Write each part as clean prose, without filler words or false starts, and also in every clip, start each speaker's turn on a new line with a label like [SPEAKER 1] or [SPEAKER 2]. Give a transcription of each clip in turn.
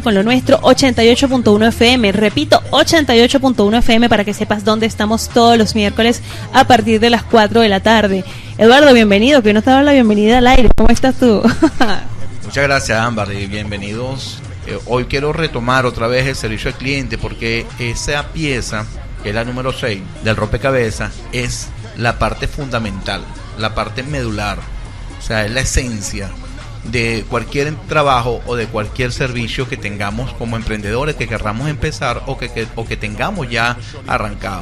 [SPEAKER 1] con lo nuestro, 88.1 FM. Repito, 88.1 FM para que sepas dónde estamos todos los miércoles a partir de las 4 de la tarde. Eduardo, bienvenido, que hoy nos te daba la bienvenida al aire. ¿Cómo estás tú?
[SPEAKER 2] Muchas gracias, Ámbar, y bienvenidos. Hoy quiero retomar otra vez el servicio al cliente porque esa pieza, que es la número 6 del rompecabezas, es la parte fundamental, la parte medular. O sea, es la esencia de cualquier trabajo o de cualquier servicio que tengamos como emprendedores, que querramos empezar o que tengamos ya arrancado.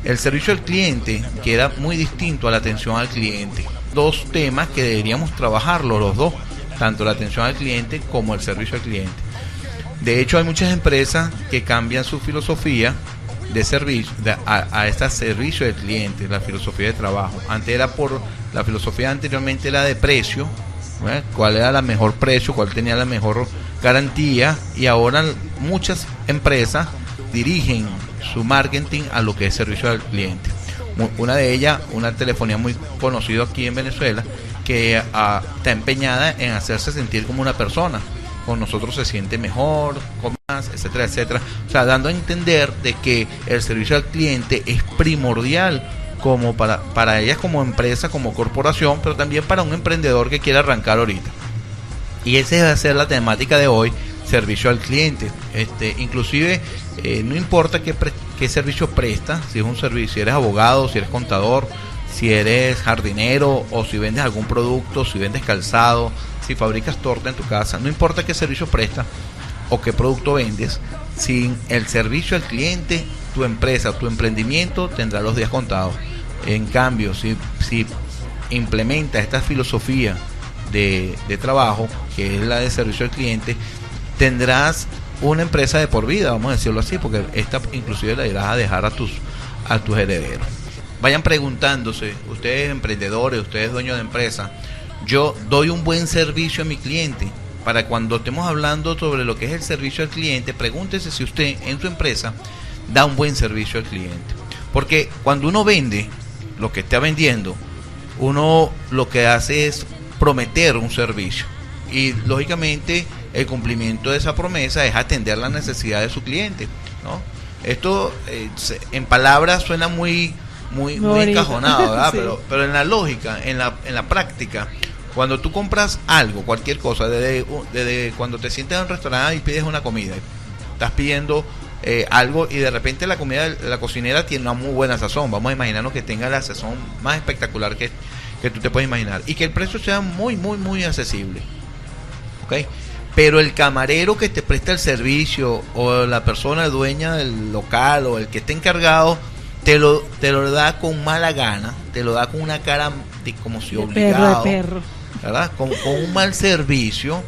[SPEAKER 2] El servicio al cliente queda muy distinto a la atención al cliente. Dos temas que deberíamos trabajarlo los dos, tanto la atención al cliente como el servicio al cliente. De hecho, hay muchas empresas que cambian su filosofía de servicio a este servicio del cliente, la filosofía de trabajo. Antes era por la filosofía, anteriormente era de precio, ¿eh? Cuál era la mejor precio, cuál tenía la mejor garantía, y ahora muchas empresas dirigen su marketing a lo que es servicio al cliente. Una de ellas, una telefonía muy conocida aquí en Venezuela, que está empeñada en hacerse sentir como una persona. Con nosotros se siente mejor, con más, etcétera, etcétera. O sea, dando a entender de que el servicio al cliente es primordial como para ellas como empresa, como corporación, pero también para un emprendedor que quiera arrancar ahorita. Y esa va a ser la temática de hoy, servicio al cliente. Inclusive, no importa qué servicio prestas, si es un servicio, si eres abogado, si eres contador, si eres jardinero, o si vendes algún producto, si vendes calzado, si fabricas torta en tu casa, no importa qué servicio prestas o qué producto vendes, sin el servicio al cliente, tu empresa, tu emprendimiento tendrá los días contados. En cambio, si implementa esta filosofía de trabajo, que es la de servicio al cliente, tendrás una empresa de por vida, vamos a decirlo así, porque esta inclusive la irás a dejar a tus herederos. Vayan preguntándose, ustedes emprendedores, ustedes dueños de empresa, yo doy un buen servicio a mi cliente. Para cuando estemos hablando sobre lo que es el servicio al cliente, pregúntese si usted en su empresa da un buen servicio al cliente. Porque cuando uno vende lo que está vendiendo, uno lo que hace es prometer un servicio. Y lógicamente el cumplimiento de esa promesa es atender la necesidad de su cliente, ¿no? Esto en palabras suena muy encajonado, ¿verdad? Sí. Pero en la lógica, en la práctica, cuando tú compras algo, cualquier cosa, desde cuando te sientas en un restaurante y pides una comida, estás pidiendo algo y de repente la comida, la cocinera tiene una muy buena sazón, vamos a imaginarnos que tenga la sazón más espectacular que tú te puedes imaginar, y que el precio sea muy accesible, ¿ok? Pero el camarero que te presta el servicio, o la persona dueña del local, o el que esté encargado, te lo da con mala gana, te lo da con una cara de como si obligado, perro. ¿Verdad? Con un mal servicio,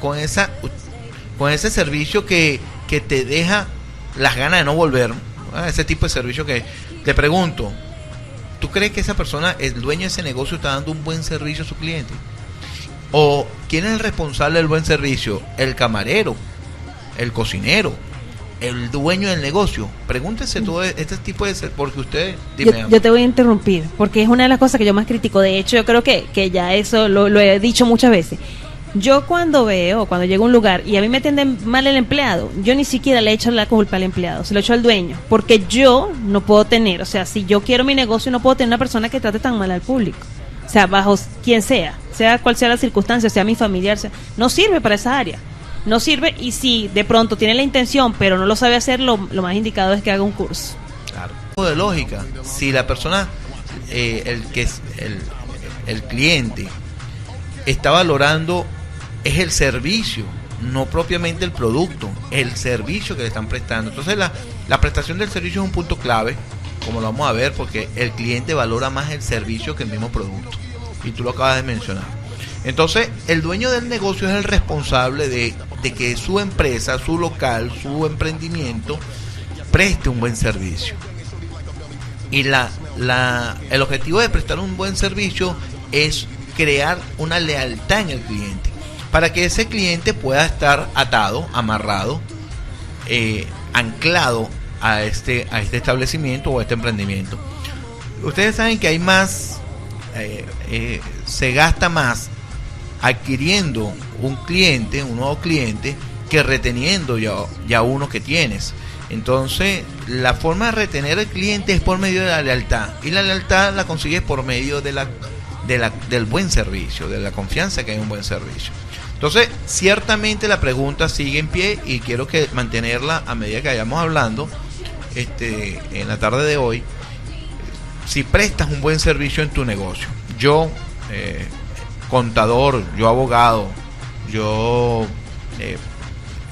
[SPEAKER 2] con ese servicio que te deja las ganas de no volver, ¿verdad? Ese tipo de servicio que te pregunto, ¿tú crees que esa persona, el dueño de ese negocio, está dando un buen servicio a su cliente? ¿O quién es el responsable del buen servicio? ¿El camarero? ¿El cocinero? ¿El dueño del negocio? Pregúntese todo este tipo de ser, porque usted...
[SPEAKER 1] Yo te voy a interrumpir, porque es una de las cosas que yo más critico. De hecho, yo creo que ya eso lo he dicho muchas veces. Yo cuando llego a un lugar y a mí me atienden mal el empleado, yo ni siquiera le echo la culpa al empleado, se lo echo al dueño, porque yo no puedo tener, o sea, si yo quiero mi negocio, no puedo tener una persona que trate tan mal al público. O sea, bajo quien sea cual sea la circunstancia, sea mi familiar, no sirve para esa área. No sirve, y si de pronto tiene la intención pero no lo sabe hacer, lo más indicado es que haga un curso.
[SPEAKER 2] Claro. De lógica, si la persona, el cliente está valorando es el servicio, no propiamente el producto, el servicio que le están prestando. Entonces la prestación del servicio es un punto clave, como lo vamos a ver, porque el cliente valora más el servicio que el mismo producto, y tú lo acabas de mencionar. Entonces el dueño del negocio es el responsable de que su empresa, su local, su emprendimiento preste un buen servicio. Y el objetivo de prestar un buen servicio es crear una lealtad en el cliente, para que ese cliente pueda estar atado, amarrado, anclado a este establecimiento o a este emprendimiento. Ustedes saben que hay más, se gasta más adquiriendo un nuevo cliente, que reteniendo ya uno que tienes. Entonces, la forma de retener al cliente es por medio de la lealtad, y la lealtad la consigues por medio del buen servicio, de la confianza que hay en un buen servicio. Entonces, ciertamente la pregunta sigue en pie y quiero que mantenerla a medida que vayamos hablando en la tarde de hoy. Si prestas un buen servicio en tu negocio, yo contador, yo abogado, yo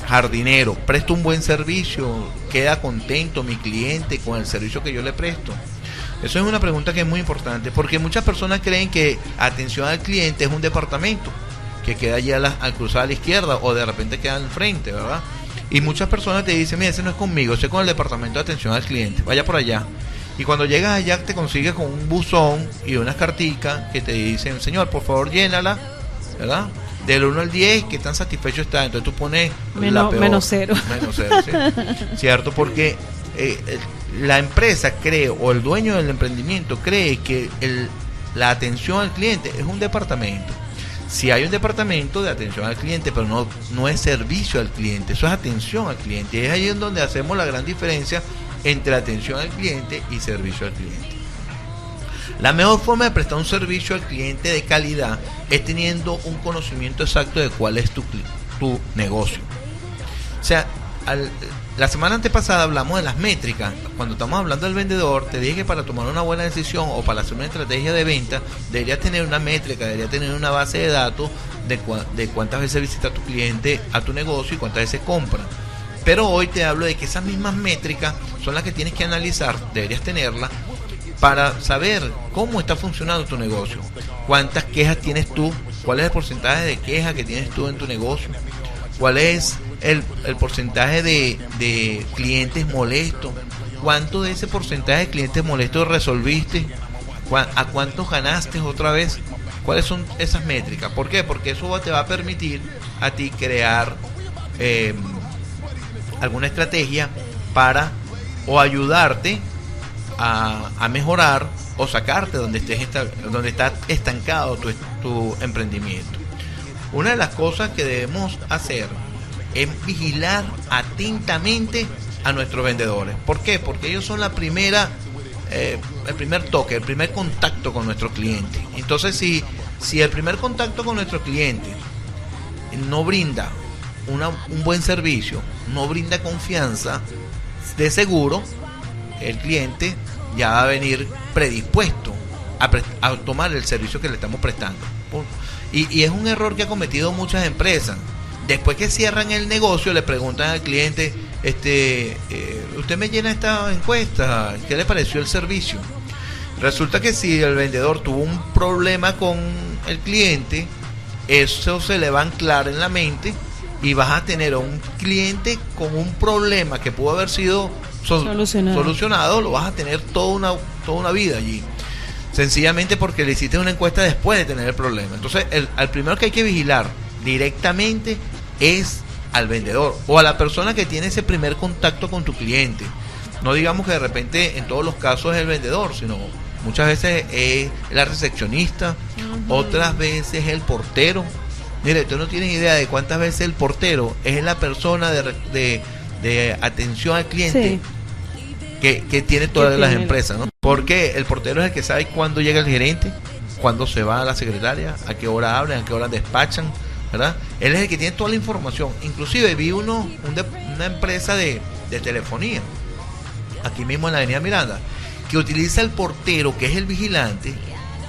[SPEAKER 2] jardinero, presto un buen servicio, queda contento mi cliente con el servicio que yo le presto. Eso es una pregunta que es muy importante, porque muchas personas creen que atención al cliente es un departamento que queda allí al cruzar a la izquierda, o de repente queda al frente, ¿verdad? Y muchas personas te dicen, mira, ese no es conmigo, ese es con el departamento de atención al cliente, vaya por allá. Y cuando llegas allá te consigues con un buzón y unas carticas que te dicen, señor, por favor llénala, ¿verdad? Del 1 al 10, ¿qué tan satisfecho está? Entonces tú pones la peor.
[SPEAKER 1] Menos 0.
[SPEAKER 2] Menos 0, ¿sí? ¿Cierto? Porque la empresa cree, o el dueño del emprendimiento cree que la atención al cliente es un departamento. Si hay un departamento de atención al cliente, pero no es servicio al cliente, eso es atención al cliente. Y es ahí en donde hacemos la gran diferencia entre atención al cliente y servicio al cliente. La mejor forma de prestar un servicio al cliente de calidad es teniendo un conocimiento exacto de cuál es tu negocio. O sea, la semana antepasada hablamos de las métricas. Cuando estamos hablando del vendedor, te dije que para tomar una buena decisión o para hacer una estrategia de venta, deberías tener una métrica, deberías tener una base de datos de cuántas veces visita tu cliente a tu negocio y cuántas veces compra. Pero hoy te hablo de que esas mismas métricas son las que tienes que analizar, deberías tenerlas, para saber cómo está funcionando tu negocio, cuántas quejas tienes tú, cuál es el porcentaje de quejas que tienes tú en tu negocio, cuál es el porcentaje de clientes molestos, cuánto de ese porcentaje de clientes molestos resolviste, a cuántos ganaste otra vez, cuáles son esas métricas. ¿Por qué? Porque eso te va a permitir a ti crear alguna estrategia para o ayudarte a mejorar o sacarte donde está estancado tu emprendimiento. Una de las cosas que debemos hacer es vigilar atentamente a nuestros vendedores. ¿Por qué? Porque ellos son el primer toque, el primer contacto con nuestro cliente. Entonces, si el primer contacto con nuestro cliente no brinda un buen servicio, no brinda confianza, de seguro el cliente ya va a venir predispuesto a tomar el servicio que le estamos prestando. Y es un error que ha cometido muchas empresas. Después que cierran el negocio, le preguntan al cliente, usted me llena esta encuesta, ¿qué le pareció el servicio? Resulta que si el vendedor tuvo un problema con el cliente, eso se le va a anclar en la mente y vas a tener a un cliente con un problema que pudo haber sido solucionado, lo vas a tener toda una vida allí, sencillamente porque le hiciste una encuesta después de tener el problema. Entonces, al primero que hay que vigilar directamente es al vendedor o a la persona que tiene ese primer contacto con tu cliente. No digamos que de repente en todos los casos es el vendedor, sino muchas veces es la recepcionista, otras veces es el portero. Mire, tú no tienes idea de cuántas veces el portero es la persona de atención al cliente, sí, que tiene todas las empresas, ¿no? Porque el portero es el que sabe cuándo llega el gerente, cuándo se va a la secretaria, a qué hora abren, a qué hora despachan, ¿verdad? Él es el que tiene toda la información. Inclusive vi una empresa de telefonía aquí mismo en la avenida Miranda, que utiliza el portero, que es el vigilante.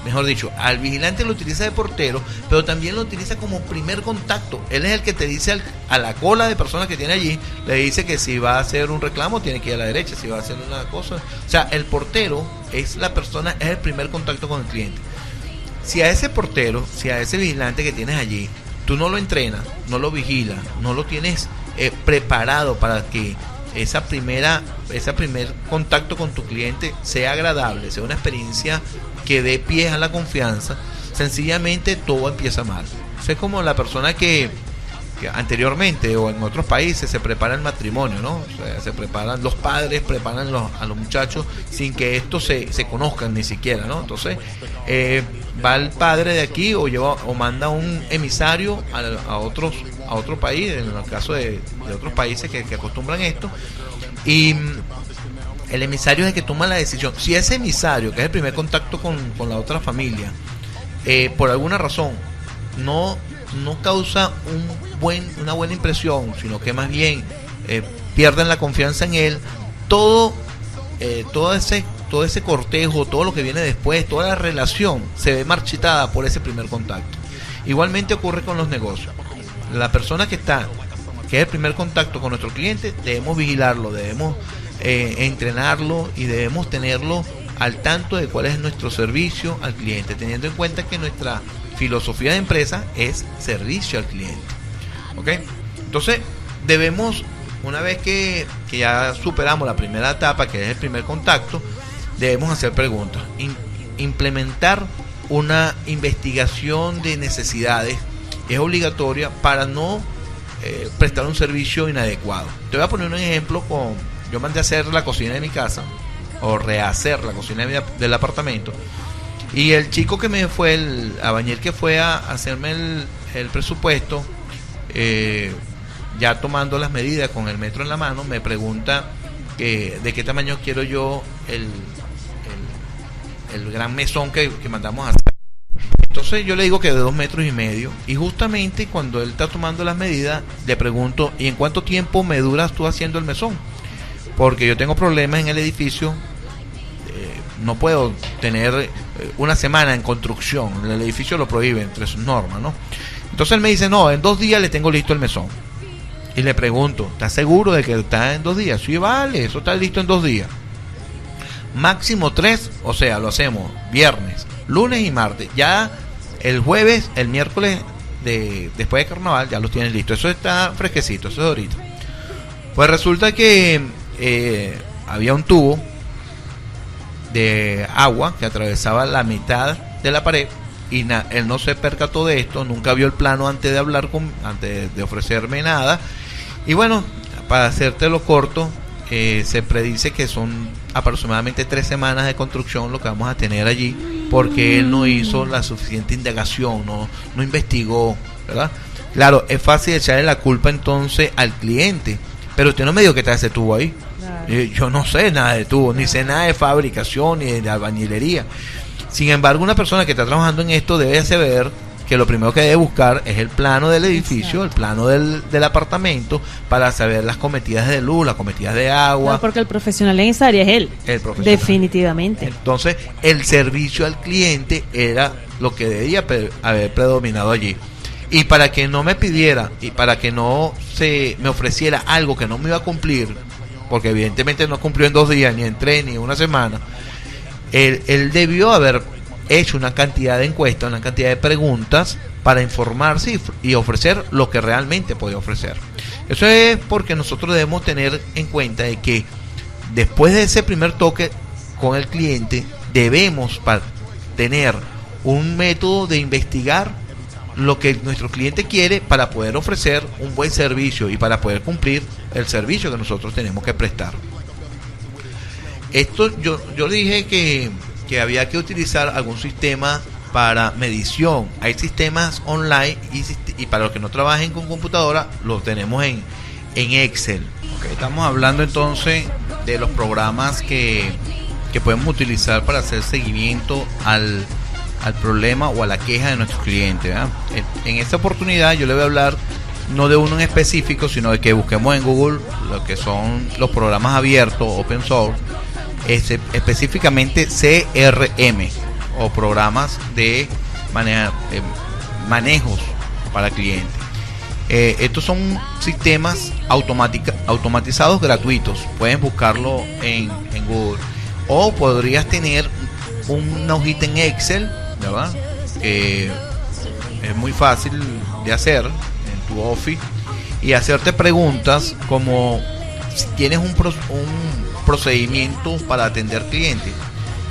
[SPEAKER 2] Mejor dicho, al vigilante lo utiliza de portero, pero también lo utiliza como primer contacto. Él es el que te dice a la cola de personas que tiene allí, le dice que si va a hacer un reclamo tiene que ir a la derecha, si va a hacer una cosa. O sea, el portero es el primer contacto con el cliente. Si a ese portero, si a ese vigilante que tienes allí, tú no lo entrenas, no lo vigilas, no lo tienes preparado para que ese primer contacto con tu cliente sea agradable, sea una experiencia que dé pie a la confianza, sencillamente todo empieza mal. Eso es como la persona que anteriormente o en otros países se prepara el matrimonio, ¿no? O sea, se preparan los padres, preparan a los muchachos sin que estos se conozcan ni siquiera, ¿no? Entonces, va el padre de aquí o lleva o manda un emisario a otro país, en el caso de otros países que acostumbran esto, y el emisario es el que toma la decisión. Si ese emisario, que es el primer contacto con la otra familia, por alguna razón no causa una buena impresión, sino que más bien pierden la confianza en él, todo ese cortejo, todo lo que viene después, toda la relación se ve marchitada por ese primer contacto. Igualmente ocurre con los negocios. La persona que es el primer contacto con nuestro cliente, debemos vigilarlo, debemos entrenarlo y debemos tenerlo al tanto de cuál es nuestro servicio al cliente, teniendo en cuenta que nuestra filosofía de empresa es servicio al cliente. ¿Ok? Entonces debemos, una vez que ya superamos la primera etapa, que es el primer contacto, debemos hacer preguntas, implementar una investigación de necesidades. Es obligatoria para no prestar un servicio inadecuado. Te voy a poner un ejemplo. Yo mandé a hacer la cocina de mi casa, o rehacer la cocina del apartamento, y el chico que me fue, el albañil que fue a hacerme el presupuesto, ya tomando las medidas con el metro en la mano, me pregunta de qué tamaño quiero yo el gran mesón que mandamos a hacer. Entonces yo le digo que de 2,5 metros, y justamente cuando él está tomando las medidas, le pregunto: ¿y en cuánto tiempo me duras tú haciendo el mesón? Porque yo tengo problemas en el edificio, no puedo tener una semana en construcción, el edificio lo prohíbe entre sus normas, ¿no? Entonces él me dice: no, en 2 días le tengo listo el mesón. Y le pregunto: ¿estás seguro de que está en 2 días? Sí, vale, eso está listo en 2 días. Máximo 3, o sea, lo hacemos viernes, lunes y martes. Ya el jueves, el miércoles después de carnaval, ya los tienes listos. Eso está fresquecito, eso es ahorita. Pues resulta que había un tubo de agua que atravesaba la mitad de la pared, y él no se percató de esto, nunca vio el plano antes de ofrecerme nada. Y bueno, para hacértelo corto, se predice que son aproximadamente 3 semanas de construcción lo que vamos a tener allí, porque él no hizo la suficiente indagación, no investigó, ¿verdad? Claro, es fácil echarle la culpa entonces al cliente, pero usted no me dijo que trae ese tubo ahí. Claro. Yo no sé nada de tubo, ni sé nada de fabricación, ni de albañilería. Sin embargo, una persona que está trabajando en esto debe saber que lo primero que debe buscar es el plano del edificio, el plano del apartamento, para saber las cometidas de luz, las cometidas de agua.
[SPEAKER 1] No, porque el profesional en esa área es él. El profesional. Definitivamente.
[SPEAKER 2] Entonces, el servicio al cliente era lo que debía haber predominado allí. Y para que no me pidiera, y para que no me ofreciera algo que no me iba a cumplir, porque evidentemente no cumplió en 2 días, ni en 3, ni en una semana, él debió haber hecho una cantidad de encuestas, una cantidad de preguntas para informarse y ofrecer lo que realmente puede ofrecer. Eso es porque nosotros debemos tener en cuenta de que después de ese primer toque con el cliente, debemos tener un método de investigar lo que nuestro cliente quiere para poder ofrecer un buen servicio y para poder cumplir el servicio que nosotros tenemos que prestar. Esto yo dije que había que utilizar algún sistema para medición. Hay sistemas online y para los que no trabajen con computadora, los tenemos en Excel. Okay, estamos hablando entonces de los programas que podemos utilizar para hacer seguimiento al problema o a la queja de nuestros clientes, ¿verdad? En esta oportunidad yo le voy a hablar no de uno en específico, sino de que busquemos en Google lo que son los programas abiertos, open source, específicamente CRM o programas de manejos para clientes. Estos son sistemas automatizados gratuitos. Pueden buscarlo en Google, o podrías tener una hojita en Excel, ¿verdad? Es muy fácil de hacer en tu Office, y hacerte preguntas como si tienes un procedimiento para atender clientes,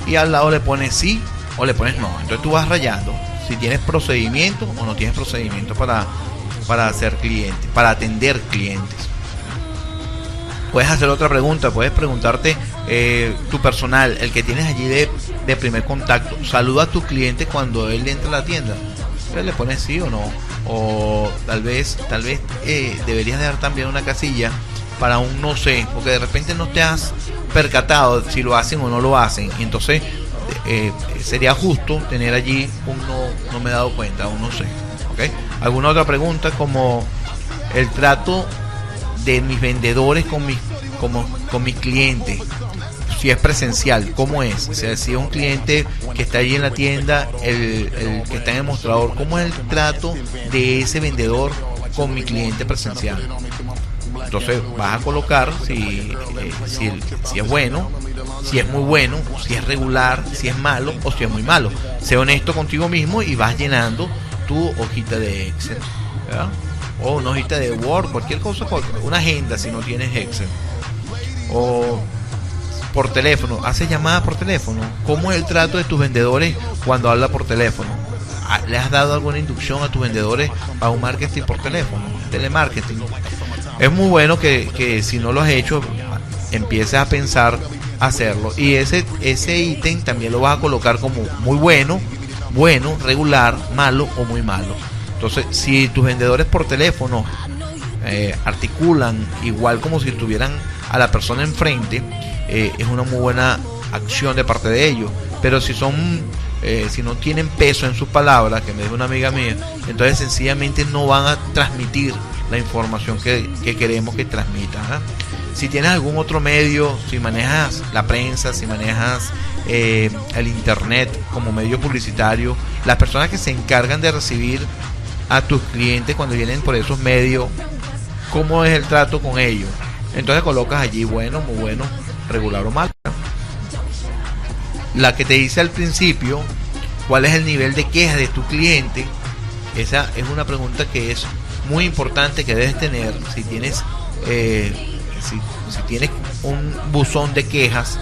[SPEAKER 2] y al lado le pones sí o le pones no. Entonces tú vas rayando si tienes procedimiento o no tienes procedimiento para hacer clientes, para atender clientes. puedes hacer otra pregunta, puedes preguntarte, tu personal, el que tienes allí de primer contacto, saluda a tu cliente cuando él entra a la tienda. Entonces le pones sí o no, o tal vez deberías dejar también una casilla para un no sé, porque de repente no te has percatado si lo hacen o no lo hacen, y entonces sería justo tener allí un no me he dado cuenta, un no sé. ¿Okay? ¿Alguna otra pregunta? Como el trato de mis vendedores con mis clientes, si es presencial, ¿cómo es? O sea, si es un cliente que está allí en la tienda, el que está en el mostrador, ¿cómo es el trato de ese vendedor con mi cliente presencial? Entonces vas a colocar si es bueno, si es muy bueno, si es regular, si es malo o si es muy malo. Sé honesto contigo mismo y vas llenando tu hojita de Excel, ¿verdad? O una hojita de Word, cualquier cosa, una agenda si no tienes Excel. O por teléfono, haces llamadas por teléfono. ¿Cómo es el trato de tus vendedores cuando habla por teléfono? ¿Le has dado alguna inducción a tus vendedores a un marketing por teléfono, telemarketing? Es muy bueno que si no lo has hecho, empieces a pensar hacerlo. Y ese ítem también lo vas a colocar como muy bueno, regular, malo o muy malo. Entonces, si tus vendedores por teléfono articulan igual como si estuvieran a la persona enfrente, es una muy buena acción de parte de ellos. Pero si no tienen peso en sus palabras, que me dijo una amiga mía, entonces sencillamente no van a transmitir la información que queremos que transmitan, ¿eh? Si tienes algún otro medio, si manejas la prensa, si manejas el internet como medio publicitario, las personas que se encargan de recibir a tus clientes cuando vienen por esos medios, ¿cómo es el trato con ellos? Entonces colocas allí bueno, muy bueno, regular o malo. La que te dice al principio, ¿cuál es el nivel de queja de tu cliente? Esa es una pregunta que es muy importante, que debes tener. Si tienes si tienes un buzón de quejas,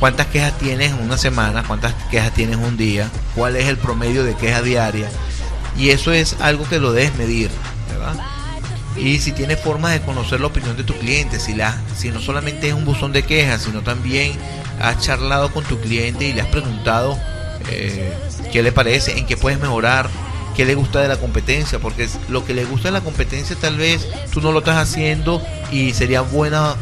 [SPEAKER 2] ¿cuántas quejas tienes en una semana? ¿Cuántas quejas tienes un día? ¿Cuál es el promedio de queja diaria? Y eso es algo que lo debes medir, ¿verdad? Y si tienes formas de conocer la opinión de tu cliente, si no solamente es un buzón de quejas, sino también has charlado con tu cliente y le has preguntado qué le parece, en qué puedes mejorar, qué le gusta de la competencia, porque lo que le gusta de la competencia tal vez tú no lo estás haciendo y sería una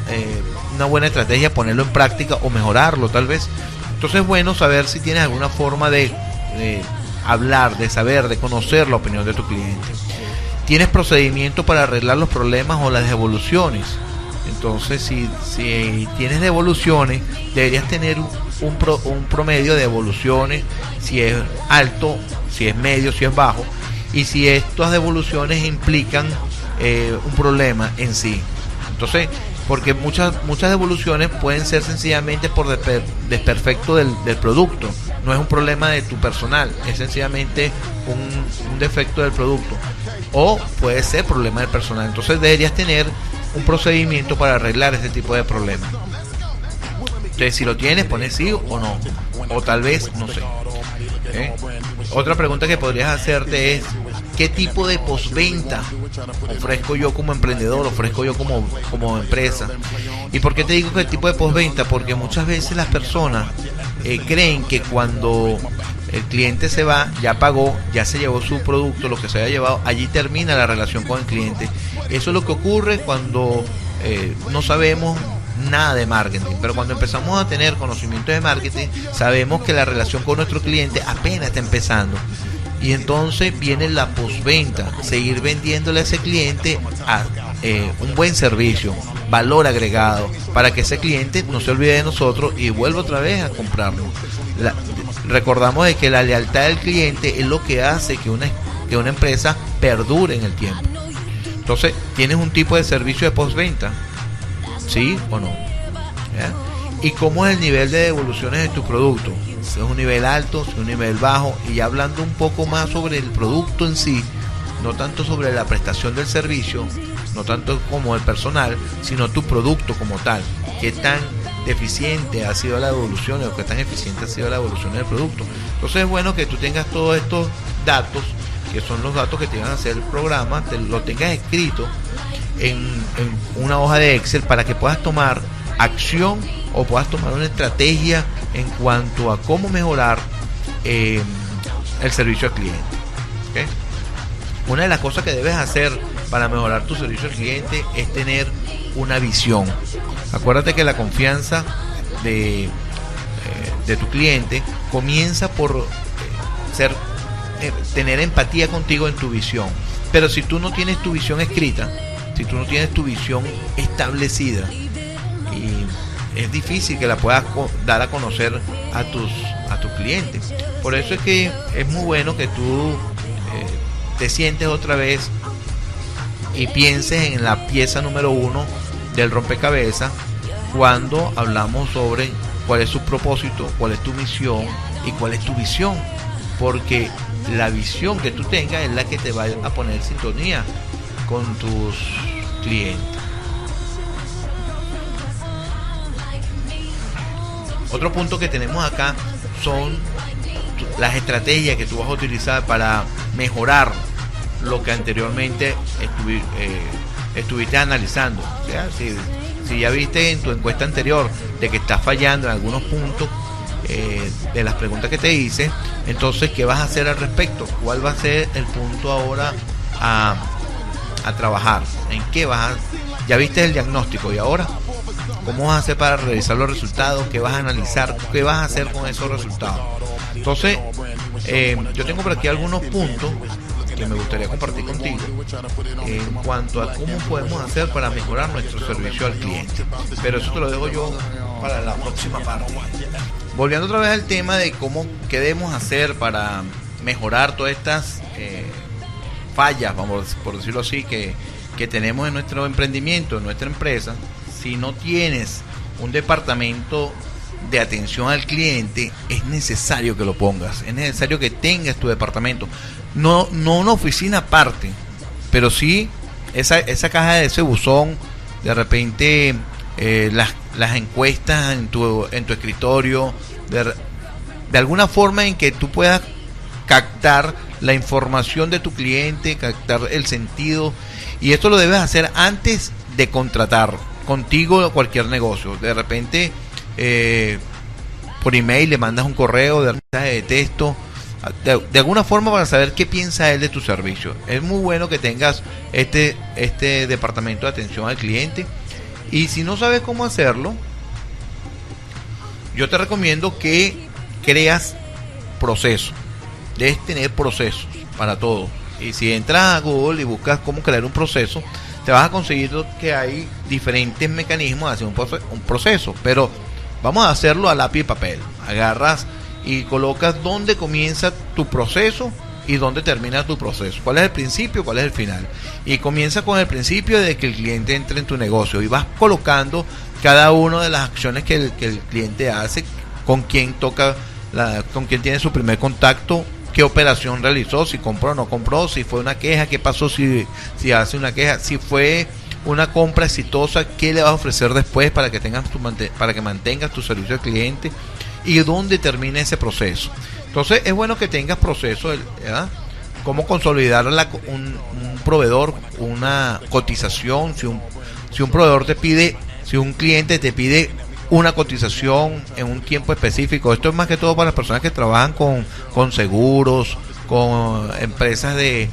[SPEAKER 2] buena estrategia ponerlo en práctica o mejorarlo tal vez. Entonces es bueno saber si tienes alguna forma de hablar, de saber, de conocer la opinión de tu cliente. ¿Tienes procedimiento para arreglar los problemas o las devoluciones? Entonces si tienes devoluciones, deberías tener un promedio de devoluciones, si es alto, si es medio, si es bajo, y si estas devoluciones implican un problema en sí. Entonces, porque muchas devoluciones pueden ser sencillamente por desperfecto del producto, no es un problema de tu personal, es sencillamente un defecto del producto, o puede ser problema del personal. Entonces deberías tener un procedimiento para arreglar ese tipo de problemas. Entonces, si lo tienes, pones sí o no, o tal vez no sé. Otra pregunta que podrías hacerte es: ¿qué tipo de postventa ofrezco yo como emprendedor, ofrezco yo como empresa? ¿Y por qué te digo que el tipo de postventa? Porque muchas veces las personas creen que cuando el cliente se va, ya pagó, ya se llevó su producto, lo que se haya llevado, allí termina la relación con el cliente. Eso es lo que ocurre cuando no sabemos nada de marketing, pero cuando empezamos a tener conocimiento de marketing, sabemos que la relación con nuestro cliente apenas está empezando. Y entonces viene la postventa, seguir vendiéndole a ese cliente un buen servicio, valor agregado, para que ese cliente no se olvide de nosotros y vuelva otra vez a comprarnos. Recordamos de que la lealtad del cliente es lo que hace que una empresa perdure en el tiempo. Entonces, ¿tienes un tipo de servicio de postventa? ¿Sí o no? ¿Ya? ¿Y cómo es el nivel de devoluciones de tu producto? Si es un nivel alto, si es un nivel bajo. Y ya hablando un poco más sobre el producto en sí, no tanto sobre la prestación del servicio, no tanto como el personal, sino tu producto como tal. ¿Qué tan deficiente ha sido la devolución o qué tan eficiente ha sido la devolución del producto? Entonces es bueno que tú tengas todos estos datos, que son los datos que te van a hacer el programa, te lo tengas escrito una hoja de Excel para que puedas tomar acción o puedas tomar una estrategia en cuanto a cómo mejorar el servicio al cliente. ¿Okay? Una de las cosas que debes hacer para mejorar tu servicio al cliente es tener una visión. Acuérdate que la confianza de tu cliente comienza por tener empatía contigo en tu visión. Pero si tú no tienes tu visión escrita, si tú no tienes tu visión establecida, y es difícil que la puedas dar a conocer a tus clientes. Por eso es que es muy bueno que tú te sientes otra vez y pienses en la pieza número 1 del rompecabezas cuando hablamos sobre cuál es su propósito, cuál es tu misión y cuál es tu visión, porque la visión que tú tengas es la que te va a poner en sintonía con tus clientes. Otro punto que tenemos acá son las estrategias que tú vas a utilizar para mejorar lo que anteriormente estuviste analizando. O sea, si ya viste en tu encuesta anterior de que estás fallando en algunos puntos de las preguntas que te hice, entonces ¿qué vas a hacer al respecto? ¿Cuál va a ser el punto ahora a trabajar? ¿En qué vas a...? Ya viste el diagnóstico, y ahora ¿cómo vas a hacer para revisar los resultados? ¿Qué vas a analizar? ¿Qué vas a hacer con esos resultados? Entonces, yo tengo por aquí algunos puntos que me gustaría compartir contigo en cuanto a cómo podemos hacer para mejorar nuestro servicio al cliente. Pero eso te lo dejo yo para la próxima parte. Volviendo otra vez al tema de qué debemos hacer para mejorar todas estas fallas, vamos por decirlo así, que tenemos en nuestro emprendimiento, en nuestra empresa. Si no tienes un departamento de atención al cliente, es necesario que lo pongas, es necesario que tengas tu departamento, no una oficina aparte, pero sí esa caja de ese buzón, de repente las encuestas en tu escritorio, de alguna forma en que tú puedas captar la información de tu cliente, captar el sentido, y esto lo debes hacer antes de contratar contigo o cualquier negocio. De repente por email le mandas un correo, de mensaje de texto, de alguna forma, para saber qué piensa él de tu servicio. Es muy bueno que tengas este departamento de atención al cliente, y si no sabes cómo hacerlo, yo te recomiendo que creas procesos. Debes tener procesos para todo, y si entras a Google y buscas cómo crear un proceso, te vas a conseguir que hay diferentes mecanismos de hacer un proceso, pero vamos a hacerlo a lápiz y papel. Agarras y colocas dónde comienza tu proceso y dónde termina tu proceso. ¿Cuál es el principio? ¿Cuál es el final? Y comienza con el principio de que el cliente entre en tu negocio, y vas colocando cada una de las acciones que el cliente hace, con quién con quién tiene su primer contacto, qué operación realizó, si compró o no compró, si fue una queja, qué pasó si hace una queja, si fue una compra exitosa, qué le vas a ofrecer después para que mantengas tu servicio al cliente, y dónde termina ese proceso. Entonces es bueno que tengas procesos, ¿verdad? Cómo consolidar un proveedor, una cotización, si un proveedor si un cliente te pide una cotización en un tiempo específico. Esto es más que todo para las personas que trabajan con seguros, con empresas de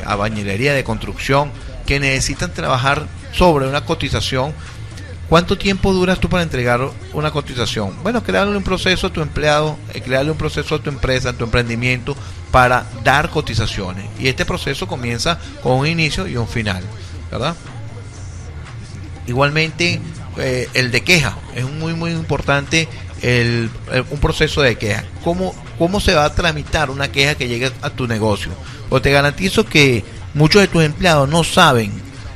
[SPEAKER 2] albañilería, de construcción, que necesitan trabajar sobre una cotización. ¿Cuánto tiempo duras tú para entregar una cotización? Bueno, crearle un proceso a tu empleado, crearle un proceso a tu empresa, a tu emprendimiento, para dar cotizaciones. Y este proceso comienza con un inicio y un final, ¿verdad? Igualmente, el de queja es muy muy importante, un proceso de queja. ¿Cómo se va a tramitar una queja que llegue a tu negocio? Pues te garantizo que muchos de tus empleados no saben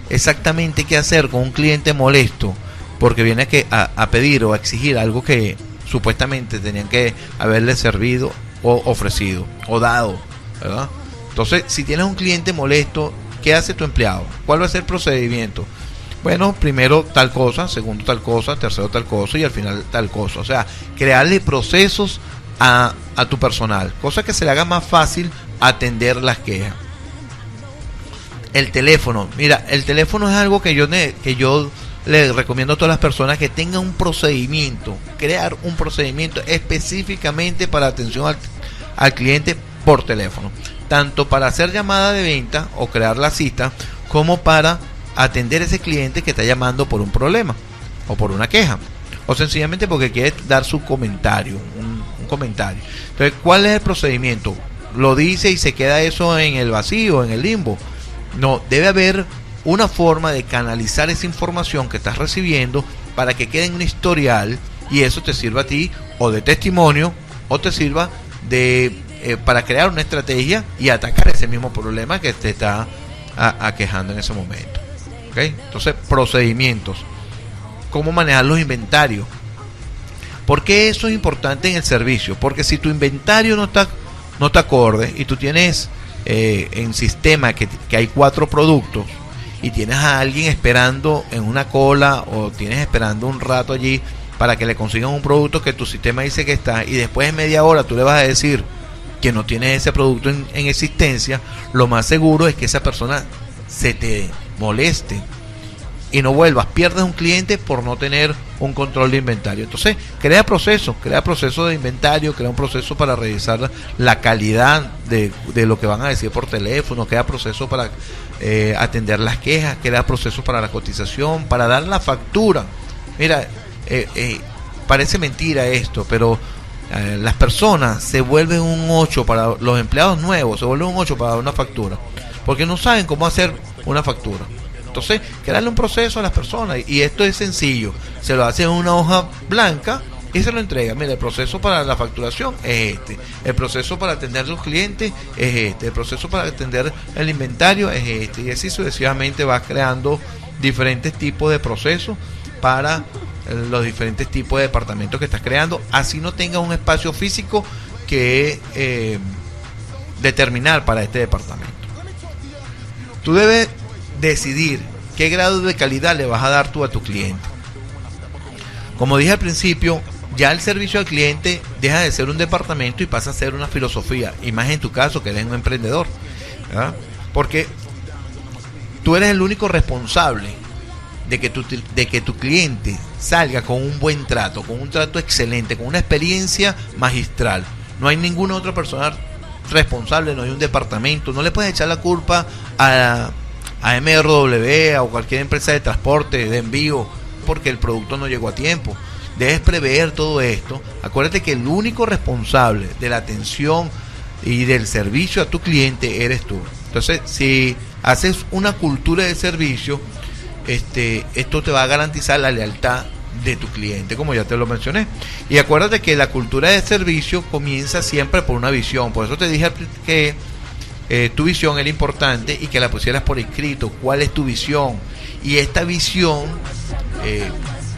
[SPEAKER 2] exactamente qué hacer con un cliente molesto, porque viene a pedir o a exigir algo que supuestamente tenían que haberle servido o ofrecido o dado, ¿verdad? Entonces, si tienes un cliente molesto, ¿qué hace tu empleado? ¿Cuál va a ser el procedimiento? Bueno, primero tal cosa, segundo tal cosa, tercero tal cosa y al final tal cosa. O sea, crearle procesos a tu personal, cosa que se le haga más fácil atender las quejas. El teléfono. Mira, el teléfono es algo que yo le recomiendo a todas las personas que tengan un procedimiento, crear un procedimiento específicamente para atención al cliente por teléfono, tanto para hacer llamada de venta o crear la cita, como para atender a ese cliente que está llamando por un problema o por una queja, o sencillamente porque quiere dar su comentario, un comentario. Entonces, ¿cuál es el procedimiento? ¿Lo dice y se queda eso en el vacío, en el limbo? No, debe haber una forma de canalizar esa información que estás recibiendo para que quede en un historial, y eso te sirva a ti o de testimonio, o te sirva de para crear una estrategia y atacar ese mismo problema que te está aquejando en ese momento. ¿Okay? Entonces, procedimientos. ¿Cómo manejar los inventarios? ¿Por qué eso es importante en el servicio? Porque si tu inventario no está acorde y tú tienes en sistema que hay 4 productos y tienes a alguien esperando en una cola, o tienes esperando un rato allí para que le consigan un producto que tu sistema dice que está, y después de media hora tú le vas a decir que no tienes ese producto en existencia, lo más seguro es que esa persona se te moleste y no vuelvas, pierdes un cliente por no tener un control de inventario. Entonces, crea proceso de inventario, crea un proceso para revisar la calidad de lo que van a decir por teléfono, crea proceso para atender las quejas, crea proceso para la cotización, para dar la factura. Mira, parece mentira esto, pero las personas se vuelven un 8 para los empleados nuevos, se vuelven un 8 para dar una factura, porque no saben cómo hacer una factura. Entonces, crearle un proceso a las personas, y esto es sencillo, se lo hace en una hoja blanca y se lo entrega. Mira, el proceso para la facturación es este, el proceso para atender a los clientes es este, el proceso para atender el inventario es este, y así sucesivamente vas creando diferentes tipos de procesos para los diferentes tipos de departamentos que estás creando, así no tengas un espacio físico que determinar para este departamento. Tú debes decidir qué grado de calidad le vas a dar tú a tu cliente. Como dije al principio, ya el servicio al cliente deja de ser un departamento y pasa a ser una filosofía, y más en tu caso que eres un emprendedor, ¿verdad? Porque tú eres el único responsable de que tu cliente salga con un buen trato, con un trato excelente, con una experiencia magistral. No hay ninguna otra persona responsable, no hay un departamento, no le puedes echar la culpa a MRW o cualquier empresa de transporte, de envío, porque el producto no llegó a tiempo. Debes prever todo esto. Acuérdate que el único responsable de la atención y del servicio a tu cliente eres tú. Entonces, si haces una cultura de servicio, esto te va a garantizar la lealtad de tu cliente, como ya te lo mencioné. Y acuérdate que la cultura de servicio comienza siempre por una visión. Por eso te dije que tu visión era importante y que la pusieras por escrito. ¿Cuál es tu visión? Y esta visión,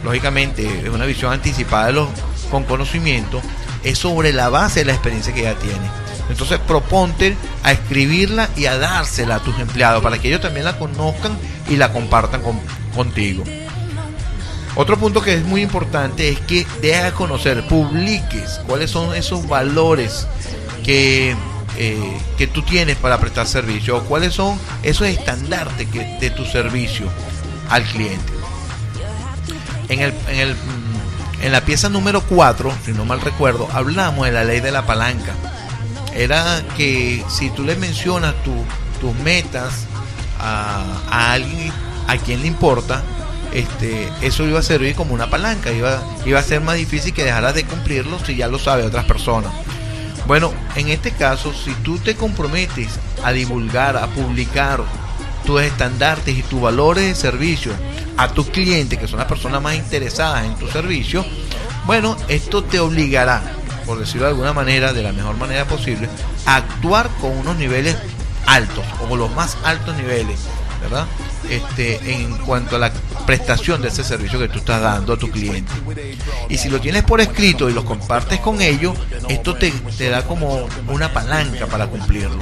[SPEAKER 2] lógicamente, es una visión anticipada con conocimiento, es sobre la base de la experiencia que ya tienes. Entonces, proponte a escribirla y a dársela a tus empleados para que ellos también la conozcan y la compartan contigo. Otro punto que es muy importante es que dejes de conocer, publiques cuáles son esos valores que tú tienes para prestar servicio, o cuáles son esos estandartes de tu servicio al cliente. En la pieza número 4, si no mal recuerdo, hablamos de la ley de la palanca. Era que si tú le mencionas tus metas a alguien a quien le importa, eso iba a servir como una palanca, iba a ser más difícil que dejaras de cumplirlo si ya lo sabe otras personas. Bueno, en este caso, si tú te comprometes a divulgar, a publicar tus estandartes y tus valores de servicio a tus clientes, que son las personas más interesadas en tu servicio, bueno, esto te obligará, por decirlo de alguna manera, de la mejor manera posible, a actuar con unos niveles altos, o los más altos niveles, ¿verdad? En cuanto a la prestación de ese servicio que tú estás dando a tu cliente. Y si lo tienes por escrito y lo compartes con ellos, esto te da como una palanca para cumplirlo.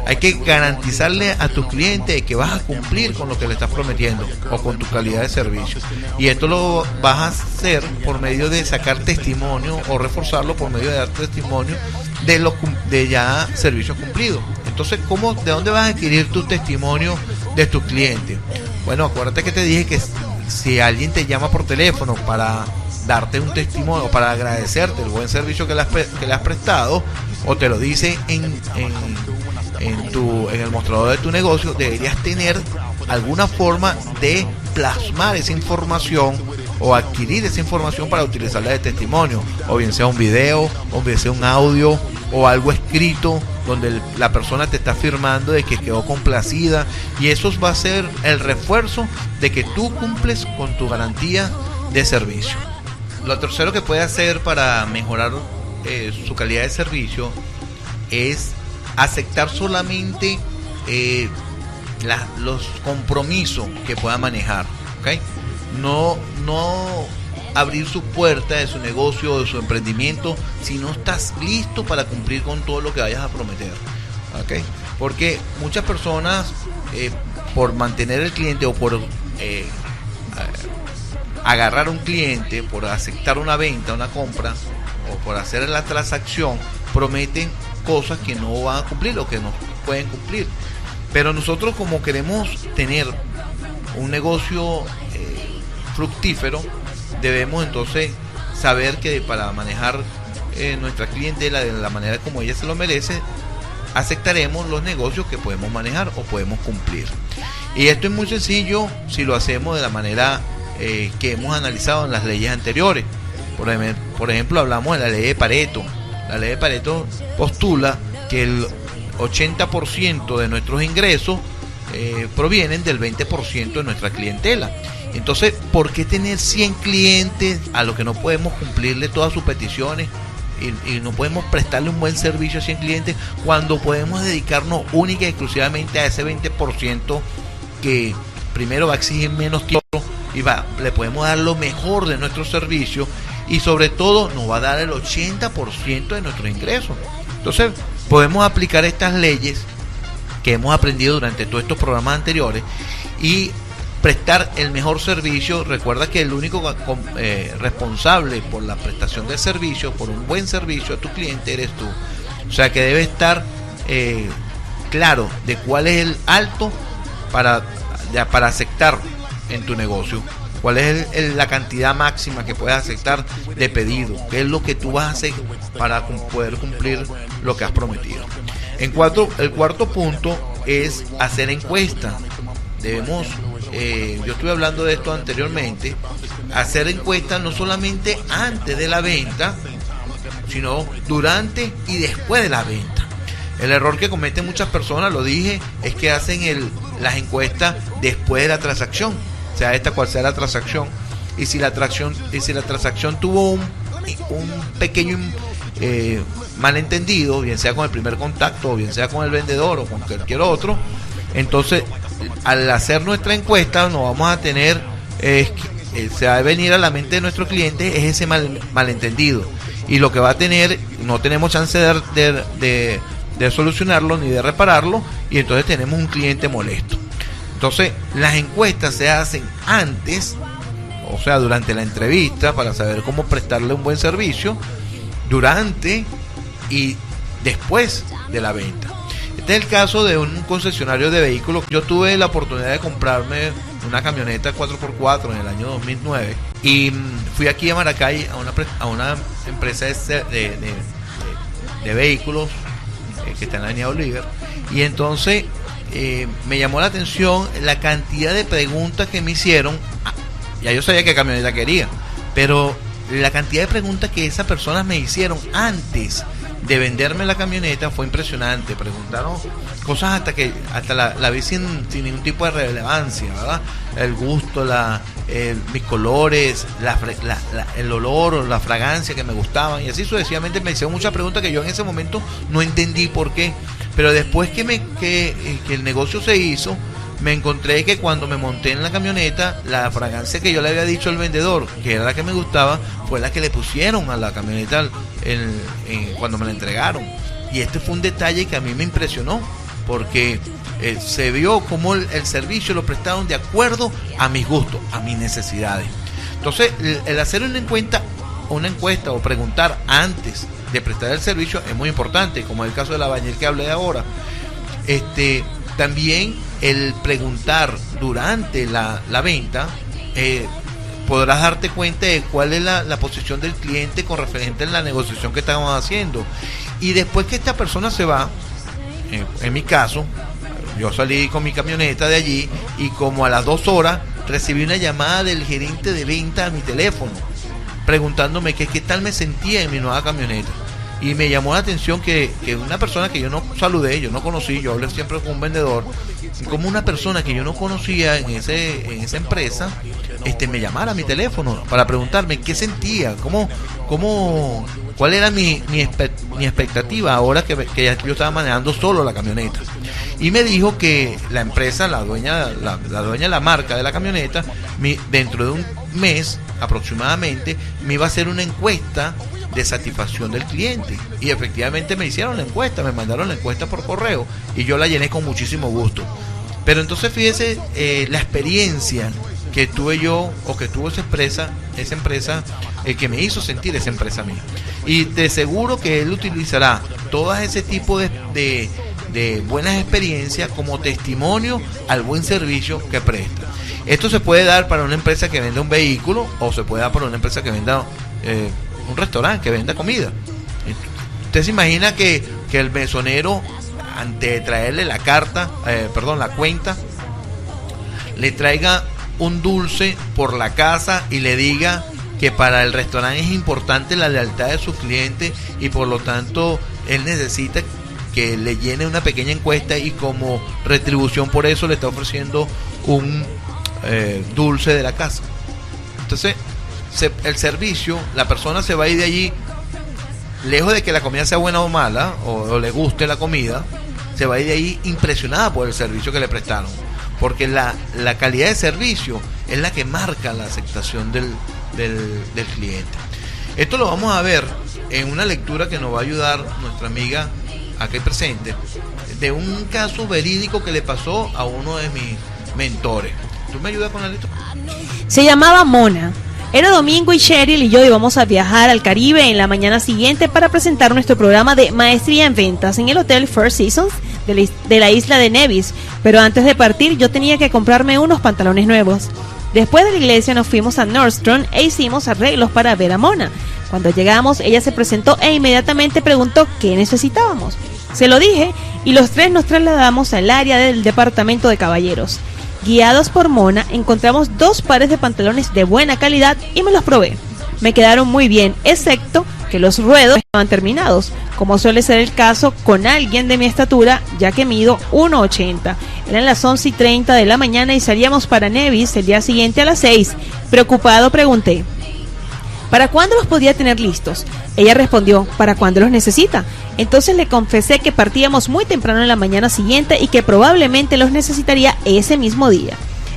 [SPEAKER 2] Hay que garantizarle a tus clientes que vas a cumplir con lo que le estás prometiendo o con tu calidad de servicio. Y esto lo vas a hacer por medio de sacar testimonio, o reforzarlo por medio de dar testimonio de ya servicios cumplidos. Entonces, ¿de dónde vas a adquirir tu testimonio de tus clientes. Bueno, acuérdate que te dije que si alguien te llama por teléfono para darte un testimonio, para agradecerte el buen servicio que le has prestado, o te lo dice en el mostrador de tu negocio, deberías tener alguna forma de plasmar esa información o adquirir esa información para utilizarla de testimonio, o bien sea un video, o bien sea un audio, o algo escrito donde la persona te está afirmando de que quedó complacida, y eso va a ser el refuerzo de que tú cumples con tu garantía de servicio. Lo tercero que puede hacer para mejorar su calidad de servicio es aceptar solamente los compromisos que pueda manejar, ¿okay? No abrir su puerta de su negocio o de su emprendimiento si no estás listo para cumplir con todo lo que vayas a prometer, ¿okay? Porque muchas personas por mantener el cliente o por agarrar un cliente, por aceptar una venta, una compra o por hacer la transacción, prometen cosas que no van a cumplir o que no pueden cumplir. Pero nosotros, como queremos tener un negocio fructífero, debemos entonces saber que para manejar nuestra clientela de la manera como ella se lo merece, aceptaremos los negocios que podemos manejar o podemos cumplir. Y esto es muy sencillo si lo hacemos de la manera que hemos analizado en las leyes anteriores. Por ejemplo, hablamos de la ley de Pareto. La ley de Pareto postula que el 80% de nuestros ingresos provienen del 20% de nuestra clientela. Entonces, ¿por qué tener 100 clientes a los que no podemos cumplirle todas sus peticiones y no podemos prestarle un buen servicio a 100 clientes cuando podemos dedicarnos única y exclusivamente a ese 20% que primero va a exigir menos tiempo y le podemos dar lo mejor de nuestro servicio, y sobre todo nos va a dar el 80% de nuestros ingresos? Entonces, podemos aplicar estas leyes que hemos aprendido durante todos estos programas anteriores y prestar el mejor servicio. Recuerda que el único responsable por la prestación del servicio, por un buen servicio a tu cliente, eres tú. O sea que debe estar claro de cuál es el alto para aceptar en tu negocio, cuál es la cantidad máxima que puedes aceptar de pedido, qué es lo que tú vas a hacer para poder cumplir lo que has prometido. El cuarto punto es hacer encuestas. Debemos, yo estuve hablando de esto anteriormente, hacer encuestas no solamente antes de la venta, sino durante y después de la venta. El error que cometen muchas personas, lo dije, es que hacen las encuestas después de la transacción, sea esta cual sea la transacción, y si la transacción tuvo un pequeño malentendido, bien sea con el primer contacto, o bien sea con el vendedor o con cualquier otro, entonces al hacer nuestra encuesta no vamos a tener, se va a venir a la mente de nuestro cliente es ese malentendido, y lo que va a tener, no tenemos chance de solucionarlo ni de repararlo, y entonces tenemos un cliente molesto. Entonces las encuestas se hacen antes, o sea, durante la entrevista, para saber cómo prestarle un buen servicio, durante y después de la venta. Este es el caso de un concesionario de vehículos. Yo tuve la oportunidad de comprarme una camioneta 4x4 en el año 2009 y fui aquí a Maracay a una empresa de vehículos que está en la avenida Oliver, y entonces me llamó la atención la cantidad de preguntas que me hicieron. Ya yo sabía qué camioneta quería, pero la cantidad de preguntas que esas personas me hicieron antes de venderme la camioneta fue impresionante. Preguntaron cosas hasta la vi sin ningún tipo de relevancia, ¿verdad? El gusto, mis colores, el olor o la fragancia que me gustaban, y así sucesivamente. Me hicieron muchas preguntas que yo en ese momento no entendí por qué, pero después que el negocio se hizo, me encontré que cuando me monté en la camioneta, la fragancia que yo le había dicho al vendedor, que era la que me gustaba, fue la que le pusieron a la camioneta cuando me la entregaron. Y este fue un detalle que a mí me impresionó, porque se vio como el servicio lo prestaron de acuerdo a mis gustos, a mis necesidades. Entonces, el hacer una encuesta o preguntar antes de prestar el servicio es muy importante, como es el caso de la bañera que hablé ahora. También el preguntar durante la venta, podrás darte cuenta de cuál es la posición del cliente con referente a la negociación que estamos haciendo. Y después que esta persona se va, en mi caso, yo salí con mi camioneta de allí y como a las 2 horas recibí una llamada del gerente de venta a mi teléfono preguntándome qué tal me sentía en mi nueva camioneta. Y me llamó la atención que una persona que yo no saludé, yo no conocí, yo hablé siempre con un vendedor, como una persona que yo no conocía en esa empresa, me llamara a mi teléfono para preguntarme qué sentía, cuál era mi expectativa ahora que yo estaba manejando solo la camioneta. Y me dijo que la empresa, la dueña de la marca de la camioneta, dentro de un mes aproximadamente, me iba a hacer una encuesta de satisfacción del cliente. Y efectivamente me hicieron la encuesta, me mandaron la encuesta por correo y yo la llené con muchísimo gusto. Pero entonces fíjese la experiencia que tuve yo, o que tuvo esa empresa que me hizo sentir esa empresa mía. Y te aseguro que él utilizará todo ese tipo de buenas experiencias como testimonio al buen servicio que presta. Esto se puede dar para una empresa que venda un vehículo, o se puede dar para una empresa que venda un restaurante, que venda comida. Usted se imagina que el mesonero, antes de traerle la cuenta, le traiga un dulce por la casa y le diga que para el restaurante es importante la lealtad de sus clientes y por lo tanto él necesita que le llene una pequeña encuesta y como retribución por eso le está ofreciendo un dulce de la casa. Entonces el servicio, la persona se va a ir de allí, lejos de que la comida sea buena o mala, o le guste la comida, se va a ir de ahí impresionada por el servicio que le prestaron, porque la calidad de servicio es la que marca la aceptación del cliente. Esto lo vamos a ver en una lectura que nos va a ayudar nuestra amiga aquí presente, de un caso verídico que le pasó a uno de mis mentores. ¿Tú me ayudas con la lectura?
[SPEAKER 1] Se llamaba Mona. Era domingo y Cheryl y yo íbamos a viajar al Caribe en la mañana siguiente para presentar nuestro programa de maestría en ventas en el Hotel Four Seasons de la isla de Nevis. Pero antes de partir yo tenía que comprarme unos pantalones nuevos. Después de la iglesia nos fuimos a Nordstrom e hicimos arreglos para ver a Mona. Cuando llegamos ella se presentó e inmediatamente preguntó qué necesitábamos. Se lo dije y los tres nos trasladamos al área del departamento de caballeros. Guiados por Mona, encontramos 2 pares de pantalones de buena calidad y me los probé. Me quedaron muy bien, excepto que los ruedos estaban terminados, como suele ser el caso con alguien de mi estatura, ya que mido 1,80. Eran las 11:30 de la mañana y salíamos para Nevis el día siguiente a las 6. Preocupado pregunté, ¿para cuándo los podía tener listos? Ella respondió, ¿para cuándo los necesita? Entonces le confesé que partíamos muy temprano en la mañana siguiente y que probablemente los necesitaría ese mismo día.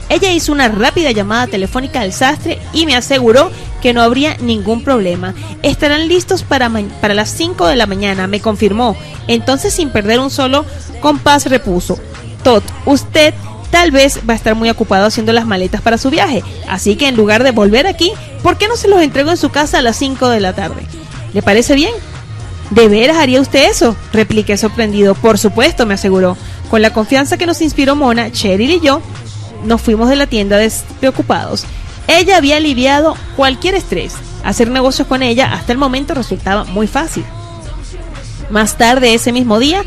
[SPEAKER 1] Ella hizo una rápida llamada telefónica al sastre y me aseguró que no habría ningún problema. Estarán listos para las 5 de la mañana, me confirmó. Entonces, sin perder un solo compás, repuso, Todd, usted tal vez va a estar muy ocupado haciendo las maletas para su viaje, así que en lugar de volver aquí, ¿por qué no se los entrego en su casa a las 5 de la tarde? ¿Le parece bien? ¿De veras haría usted eso?, repliqué sorprendido. Por supuesto, me aseguró. Con la confianza que nos inspiró Mona, Cheryl y yo nos fuimos de la tienda despreocupados. Ella había aliviado cualquier estrés. Hacer negocios con ella hasta el momento resultaba muy fácil. Más tarde ese mismo día,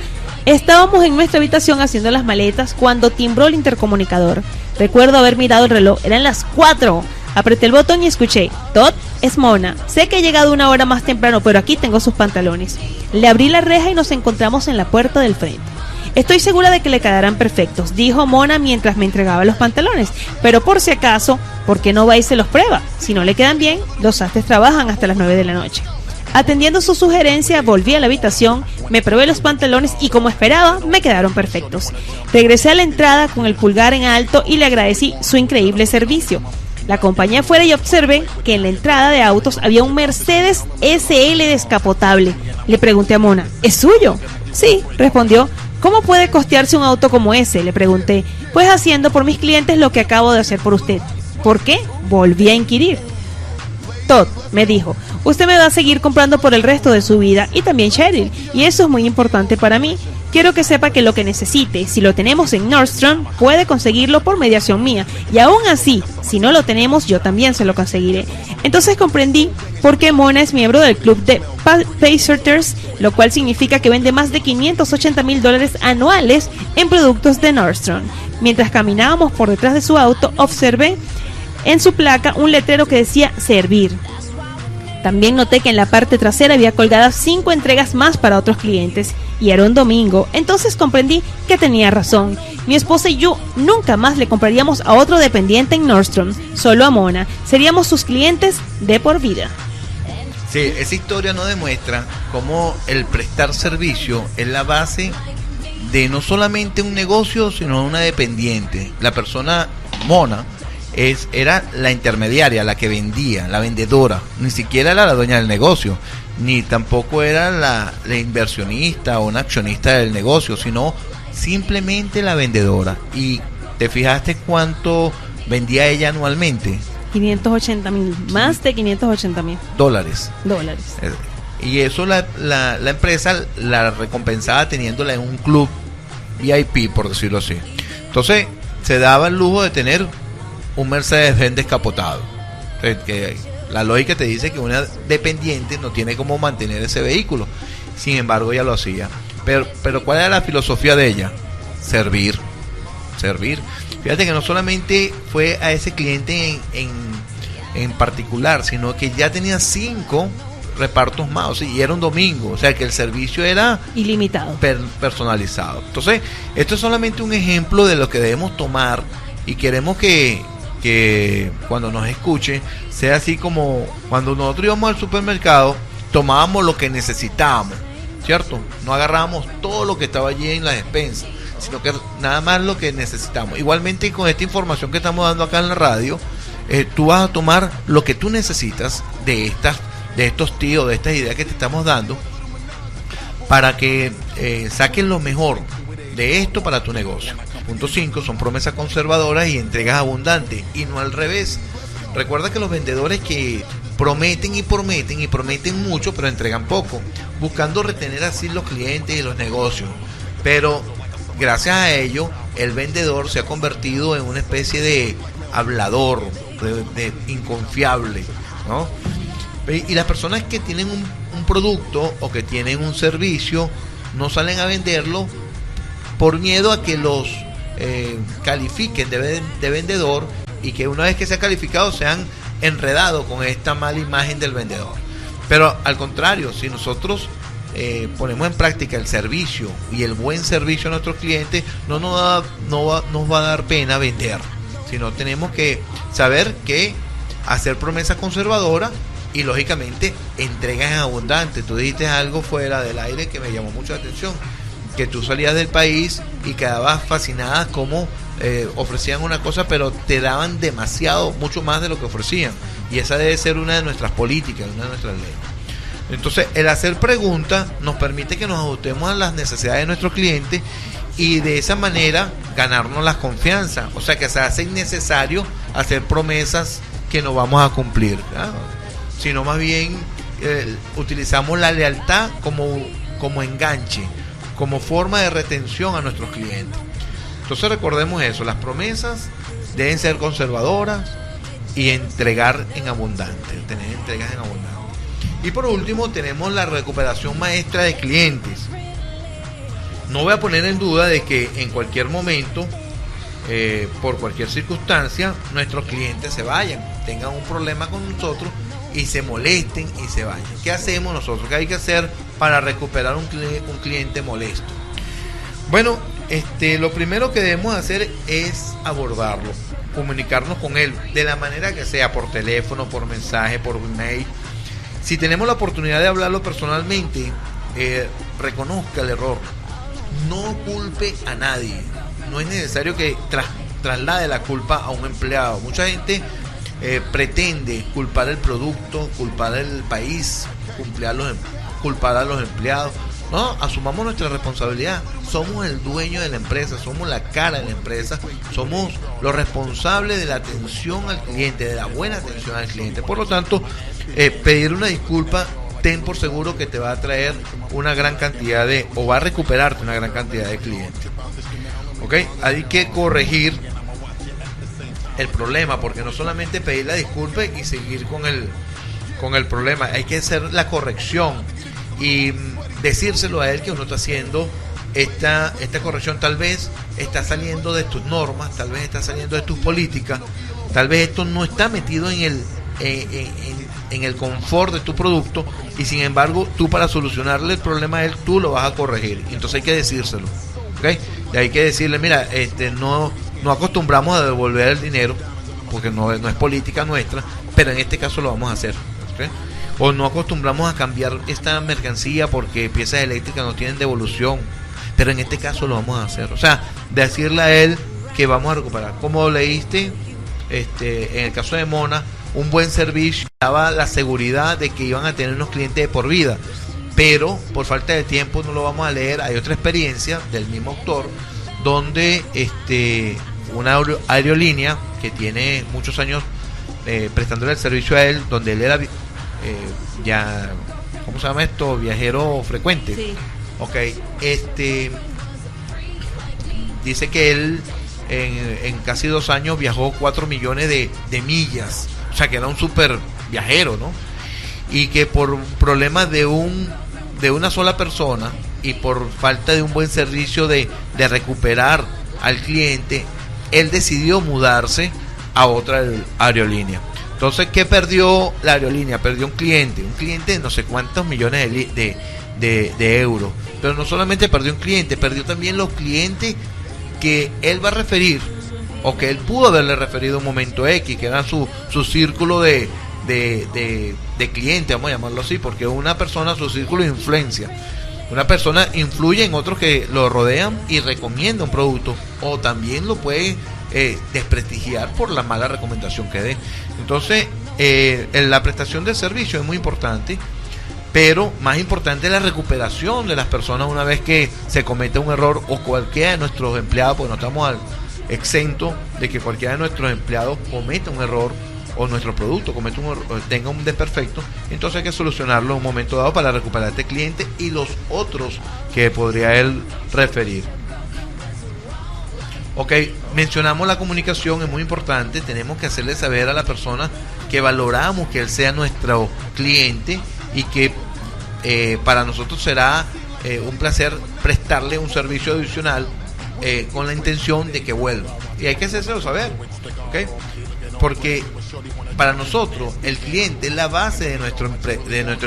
[SPEAKER 1] estábamos en nuestra habitación haciendo las maletas cuando timbró el intercomunicador. Recuerdo haber mirado el reloj, eran las 4. Apreté el botón y escuché, Todd, es Mona. Sé que he llegado 1 hora más temprano, pero aquí tengo sus pantalones. Le abrí la reja y nos encontramos en la puerta del frente. Estoy segura de que le quedarán perfectos, dijo Mona mientras me entregaba los pantalones. Pero por si acaso, ¿por qué no va y se los prueba? Si no le quedan bien, los sastres trabajan hasta las 9 de la noche. Atendiendo su sugerencia, volví a la habitación, me probé los pantalones y como esperaba, me quedaron perfectos. Regresé a la entrada con el pulgar en alto y le agradecí su increíble servicio. La acompañé afuera y observé que en la entrada de autos había un Mercedes SL descapotable. Le pregunté a Mona, ¿es suyo? Sí, respondió. ¿Cómo puede costearse un auto como ese?, le pregunté. Pues haciendo por mis clientes lo que acabo de hacer por usted. ¿Por qué? Volví a inquirir. Todd, me dijo, usted me va a seguir comprando por el resto de su vida y también Cheryl, y eso es muy importante para mí. Quiero que sepa que lo que necesite, si lo tenemos en Nordstrom, puede conseguirlo por mediación mía. Y aún así, si no lo tenemos, yo también se lo conseguiré. Entonces comprendí por qué Mona es miembro del club de Pacesetters, lo cual significa que vende más de $580,000 anuales en productos de Nordstrom. Mientras caminábamos por detrás de su auto, observé en su placa un letrero que decía servir. También noté que en la parte trasera había colgadas 5 entregas más para otros clientes y era un domingo, entonces comprendí que tenía razón. Mi esposa y yo nunca más le compraríamos a otro dependiente en Nordstrom, solo a Mona. Seríamos sus clientes de por vida.
[SPEAKER 2] Sí, esa historia nos demuestra cómo el prestar servicio es la base de no solamente un negocio, sino una dependiente. La persona Mona era la intermediaria, la que vendía, la vendedora. Ni siquiera era la dueña del negocio, ni tampoco era la inversionista o una accionista del negocio, sino simplemente la vendedora. ¿Y te fijaste cuánto vendía ella anualmente?
[SPEAKER 1] 580,000, más de 580,000
[SPEAKER 2] dólares. Y eso la empresa la recompensaba teniéndola en un club VIP, por decirlo así. Entonces se daba el lujo de tener un Mercedes-Benz descapotado. Que la lógica te dice que una dependiente no tiene cómo mantener ese vehículo. Sin embargo, ella lo hacía. Pero ¿cuál era la filosofía de ella? Servir. Fíjate que no solamente fue a ese cliente en particular, sino que ya tenía 5 repartos más, o sea, y era un domingo, o sea que el servicio era
[SPEAKER 1] ilimitado,
[SPEAKER 2] personalizado. Entonces, esto es solamente un ejemplo de lo que debemos tomar, y queremos que cuando nos escuche sea así como cuando nosotros íbamos al supermercado, tomábamos lo que necesitábamos, ¿cierto? No agarrábamos todo lo que estaba allí en la despensa, sino que nada más lo que necesitamos. Igualmente, con esta información que estamos dando acá en la radio, tú vas a tomar lo que tú necesitas de estos tíos, de estas ideas que te estamos dando, para que saques lo mejor de esto para tu negocio. Punto 5, son promesas conservadoras y entregas abundantes, y no al revés. Recuerda que los vendedores que prometen y prometen mucho, pero entregan poco, buscando retener así los clientes y los negocios. Pero gracias a ello, el vendedor se ha convertido en una especie de hablador, de inconfiable, ¿no? Y las personas que tienen un producto o que tienen un servicio no salen a venderlo por miedo a que los califiquen de vendedor, y que una vez que sea calificado sean enredados con esta mala imagen del vendedor. Pero al contrario, si nosotros ponemos en práctica el servicio y el buen servicio a nuestros clientes, no nos va a dar pena vender, sino tenemos que saber que hacer promesas conservadoras y lógicamente entregas en abundante. Tú dijiste algo fuera del aire que me llamó mucho la atención, que tú salías del país y quedabas fascinada como ofrecían una cosa, pero te daban demasiado, mucho más de lo que ofrecían, y esa debe ser una de nuestras políticas, una de nuestras leyes. Entonces, el hacer preguntas nos permite que nos ajustemos a las necesidades de nuestros clientes y de esa manera ganarnos la confianza. O sea que se hace innecesario hacer promesas que no vamos a cumplir, ¿verdad? Sino más bien utilizamos la lealtad como enganche, como forma de retención a nuestros clientes. Entonces recordemos eso, las promesas deben ser conservadoras y entregar en abundante, tener entregas en abundante. Y por último tenemos la recuperación maestra de clientes. No voy a poner en duda de que en cualquier momento, por cualquier circunstancia, nuestros clientes se vayan, tengan un problema con nosotros y se molesten y se vayan. ¿Qué hacemos nosotros? ¿Qué hay que hacer para recuperar un cliente molesto? Bueno, lo primero que debemos hacer es abordarlo, comunicarnos con él de la manera que sea, por teléfono, por mensaje, por email. Si tenemos la oportunidad de hablarlo personalmente, reconozca el error, no culpe a nadie. No es necesario que traslade la culpa a un empleado. Mucha gente pretende culpar el producto, culpar el país, culpar a los empleados. No, asumamos nuestra responsabilidad. Somos el dueño de la empresa, somos la cara de la empresa, somos los responsables de la atención al cliente, de la buena atención al cliente. Por lo tanto, pedir una disculpa ten por seguro que te va a traer una gran cantidad o va a recuperarte una gran cantidad de clientes. ¿Ok? Hay que corregir el problema, porque no solamente pedir la disculpa y seguir con el problema, hay que hacer la corrección y decírselo a él que uno está haciendo esta corrección. Tal vez está saliendo de tus normas, tal vez está saliendo de tus políticas, tal vez esto no está metido en el confort de tu producto, y sin embargo tú, para solucionarle el problema a él, tú lo vas a corregir. Entonces hay que decírselo, ¿okay? Y hay que decirle, mira, no acostumbramos a devolver el dinero porque no es política nuestra, pero en este caso lo vamos a hacer, ¿okay? O no acostumbramos a cambiar esta mercancía porque piezas eléctricas no tienen devolución, pero en este caso lo vamos a hacer. O sea, decirle a él que vamos a recuperar. Como leíste, en el caso de Mona, un buen servicio daba la seguridad de que iban a tener unos clientes de por vida, pero por falta de tiempo no lo vamos a leer. Hay otra experiencia del mismo autor donde una aerolínea que tiene muchos años prestándole el servicio a él, donde él era ya, ¿cómo se llama esto? Viajero frecuente.
[SPEAKER 1] Sí.
[SPEAKER 2] Ok, dice que él en casi 2 años viajó 4 millones de millas, o sea que era un súper viajero, ¿no? Y que por problemas de una sola persona y por falta de un buen servicio de recuperar al cliente, él decidió mudarse a otra aerolínea. Entonces, ¿qué perdió la aerolínea? Perdió un cliente de no sé cuántos millones de euros. Pero no solamente perdió un cliente, perdió también los clientes que él va a referir, o que él pudo haberle referido un momento X, que eran su círculo de clientes, vamos a llamarlo así, porque una persona, su círculo de influencia, una persona influye en otros que lo rodean y recomienda un producto, o también lo puede desprestigiar por la mala recomendación que dé. Entonces, la prestación de servicio es muy importante, pero más importante es la recuperación de las personas una vez que se comete un error, o cualquiera de nuestros empleados, porque no estamos exentos de que cualquiera de nuestros empleados cometa un error, o nuestro producto cometa un error, tenga un desperfecto. Entonces hay que solucionarlo en un momento dado para recuperar a este cliente y los otros que podría él referir. Ok, mencionamos la comunicación, es muy importante. Tenemos que hacerle saber a la persona que valoramos que él sea nuestro cliente y que para nosotros será un placer prestarle un servicio adicional con la intención de que vuelva. Y hay que hacérselo saber, ¿ok? Porque para nosotros el cliente es la base de nuestro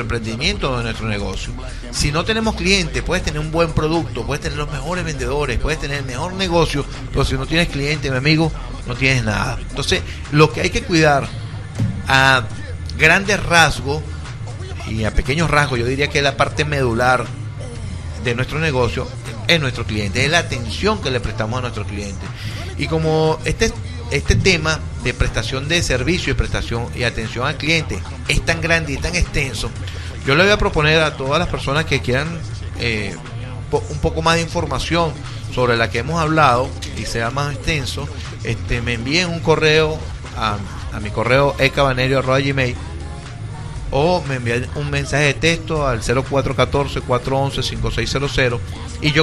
[SPEAKER 2] emprendimiento o de nuestro negocio. Si no tenemos clientes, puedes tener un buen producto, puedes tener los mejores vendedores, puedes tener el mejor negocio, pero si no tienes cliente, mi amigo, no tienes nada. Entonces, lo que hay que cuidar a grandes rasgos y a pequeños rasgos, yo diría que es la parte medular de nuestro negocio, es nuestro cliente, es la atención que le prestamos a nuestro cliente. Y como este tema de prestación de servicio y prestación y atención al cliente es tan grande y tan extenso, yo le voy a proponer a todas las personas que quieran un poco más de información sobre la que hemos hablado y sea más extenso, me envíen un correo a mi correo ecabanerio@gmail, o me envíen un mensaje de texto al 0414-411-5600 y yo